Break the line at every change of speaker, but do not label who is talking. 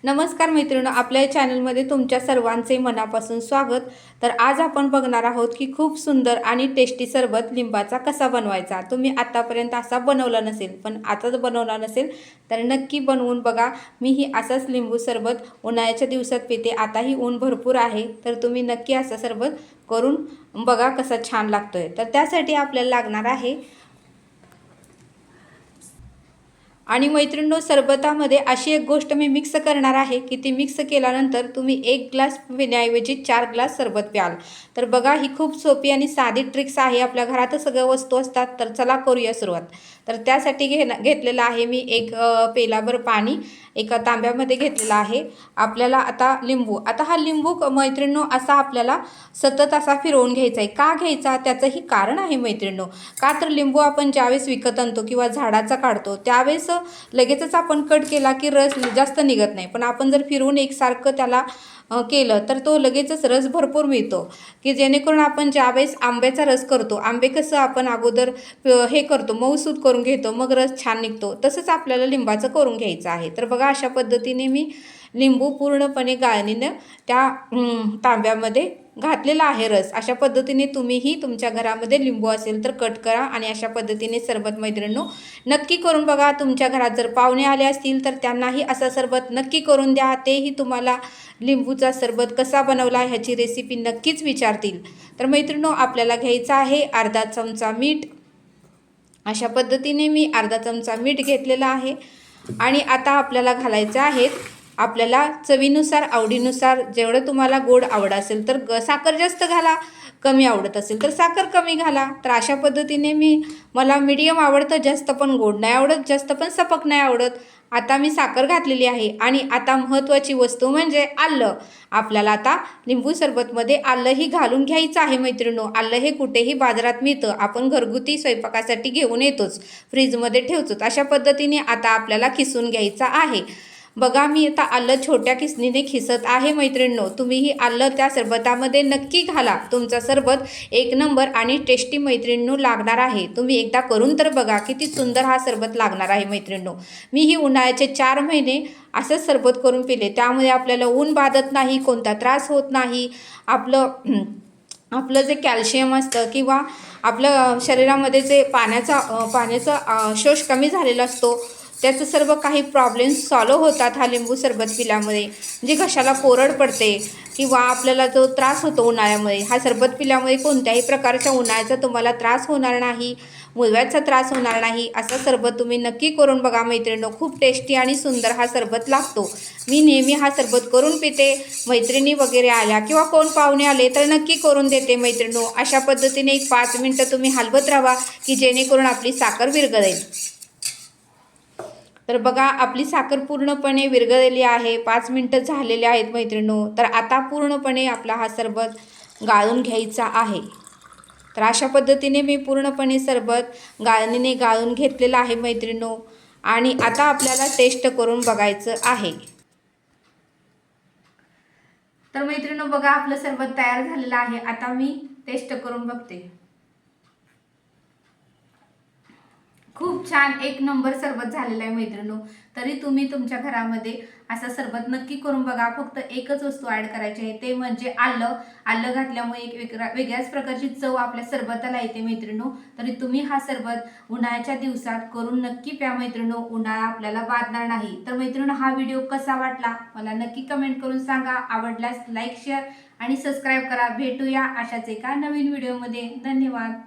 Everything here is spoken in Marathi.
नमस्कार मैत्रिणींनो, आपल्या चॅनलमध्ये तुमच्या सर्वांचे मनापासून स्वागत। तर आज आपण बघणार आहोत की खूप सुंदर आणि टेस्टी सरबत लिंबाचा कसा बनवायचा। तुम्ही आतापर्यंत असा बनवला नसेल, पण आताच बनवला नसेल तर नक्की बनवून बघा। मी ही असाच लिंबू सरबत उन्हाळ्याच्या दिवसात पिते। आताही ऊन भरपूर आहे, तर तुम्ही नक्की असं सरबत करून बघा कसा छान लागतोय। तर त्यासाठी आपल्याला लागणार आहे आणि मैत्रिणींनो, सरबतामध्ये अशी एक गोष्ट मी मिक्स करणार आहे की ती मिक्स केल्यानंतर तुम्ही 1 ग्लास पिण्याऐवजी 4 ग्लास सरबत प्याल। तर बघा, ही खूप सोपी आणि साधी ट्रिक्स आहे। आपल्या घरातच सगळ्या वस्तू असतात, तर चला करूया सुरुवात। तर त्यासाठी घेतलेलं आहे मी एक पेलाभर पाणी एका तांब्यामध्ये घेतलेलं आहे। आपल्याला आता लिंबू, आता हा लिंबू मैत्रिणींनो असा आपल्याला सतत असा फिरवून घ्यायचा आहे। का घ्यायचा त्याचंही कारण आहे मैत्रिणींनो। का तर लिंबू आपण ज्यावेळेस विकत आणतो किंवा झाडाचा काढतो त्यावेळेस लगेचच आपण कट केला की रस जास्त निघत नाही, पण आपण जर फिरवून एकसारखं त्याला केलं तर तो लगेचच रस भरपूर मिळतो। की जेणेकरून आपण ज्यावेळेस आंब्याचा रस करतो, आंबे कसं आपण अगोदर हे करतो, मऊसूद करून घेतो, मग रस छान निघतो, तसंच आपल्याला लिंबाचं करून घ्यायचं आहे। तर बघा, अशा पद्धतीने मी लिंबू पूर्णपणे गाळणीनं त्या तांब्यामध्ये घातलेला आहे रस। अशा पद्धतीने तुम्हीही तुमच्या घरामध्ये लिंबू असेल तर कट करा आणि अशा पद्धतीने सरबत मैत्रिणींनो नक्की करून बघा। तुमच्या घरात जर पाहुणे आले असतील तर त्यांनाही असा सरबत नक्की करून द्या। तेही तुम्हाला लिंबूचा सरबत कसा बनवला ह्याची रेसिपी नक्कीच विचारतील। तर मैत्रिणींनो, आपल्याला घ्यायचं आहे अर्धा चमचा मीठ। अशा पद्धतीने मी अर्धा चमचा मीठ घेतलेला आहे आणि आता आपल्याला घालायचं आहे आपल्याला चवीनुसार, आवडीनुसार जेवढं तुम्हाला गोड आवड असेल तर साखर जास्त घाला, कमी आवडत असेल तर साखर कमी घाला। तर अशा पद्धतीने मला मीडियम आवडतं, जास्त पण गोड नाही आवडत, जास्त पण सपक नाही आवडत। आता मी साखर घातलेली आहे आणि आता महत्त्वाची वस्तू म्हणजे आलं। आपल्याला आता लिंबू सरबतमध्ये आलंही घालून घ्यायचं आहे मैत्रिणींनो। आलं हे कुठेही बाजारात मिळतं, आपण घरगुती स्वयंपाकासाठी घेऊन येतोच, फ्रीजमध्ये ठेवतोच। अशा पद्धतीने आता आपल्याला खिसून घ्यायचं आहे। बघा, मी आता आलं छोट्या खिसणीने खिसत आहे मैत्रिणींनो। तुम्हीही आलं त्या सरबतामध्ये नक्की घाला, तुमचा सरबत एक नंबर आणि टेस्टी मैत्रिणींनो लागणार आहे। तुम्ही एकदा करून तर बघा, किती सुंदर हा सरबत लागणार आहे मैत्रिणींनो। मी ही उन्हाळ्याचे 4 महिने असंच सरबत करून पिले, त्यामुळे आपल्याला ऊन बाधत नाही, कोणता त्रास होत नाही। आपलं जे कॅल्शियम असतं किंवा आपलं शरीरामध्ये जे पाण्याचा शोष कमी झालेला असतो, त्याचं सर्व काही प्रॉब्लेम्स सॉल्व होतात हा लिंबू सरबत पिल्यामुळे। म्हणजे घशाला कोरड पडते किंवा आपल्याला जो त्रास होतो उन्हाळ्यामध्ये, हा सरबत पिल्यामुळे कोणत्याही प्रकारच्या उन्हाळ्याचा तुम्हाला त्रास होणार नाही, मुळव्याचा त्रास होणार नाही। असं सरबत तुम्ही नक्की करून बघा मैत्रिणींनो, खूप टेस्टी आणि सुंदर हा सरबत लागतो। मी नेहमी हा सरबत करून पिते, मैत्रिणी वगैरे आल्या किंवा कोण पाहुणे आले तर नक्की करून देते मैत्रिणींनो। अशा पद्धतीने एक 5 मिनिटं तुम्ही हलवत राहा की जेणेकरून आपली साखर विरघळेल। तर बघा, आपली साखर पूर्णपणे विरघळलेली आहे, 5 मिनिटं झालेले आहेत मैत्रिणींनो। तर आता पूर्णपणे आपला हा सरबत गाळून घ्यायचा आहे। तर अशा पद्धतीने मी पूर्णपणे सरबत गाळणीने गाळून घेतलेलं आहे मैत्रिणींनो आणि आता आपल्याला टेस्ट करून बघायचं आहे। तर मैत्रिणींनो बघा, आपलं सरबत तयार झालेलं आहे। आता मी टेस्ट करून बघते। खूप छान, एक नंबर सरबत झालेलं आहे मैत्रिणींनो। तरी तुम्ही तुमच्या घरामध्ये असा सरबत नक्की करून बघा। फक्त एकच वस्तू ॲड करायची आहे, ते म्हणजे आलं। आलं घातल्यामुळे एक वेगळ्याच प्रकारची चव आपल्या सरबताला येते मैत्रिणींनो। तरी तुम्ही हा सरबत उन्हाळ्याच्या दिवसात करून नक्की प्या मैत्रिणींनो, उन्हाळा आपल्याला बाधणार नाही। तर मैत्रिणींनो, हा व्हिडिओ कसा वाटला मला नक्की कमेंट करून सांगा। आवडल्यास लाईक, शेअर आणि सबस्क्राईब करा। भेटूया अशाच एका नवीन व्हिडिओमध्ये। धन्यवाद।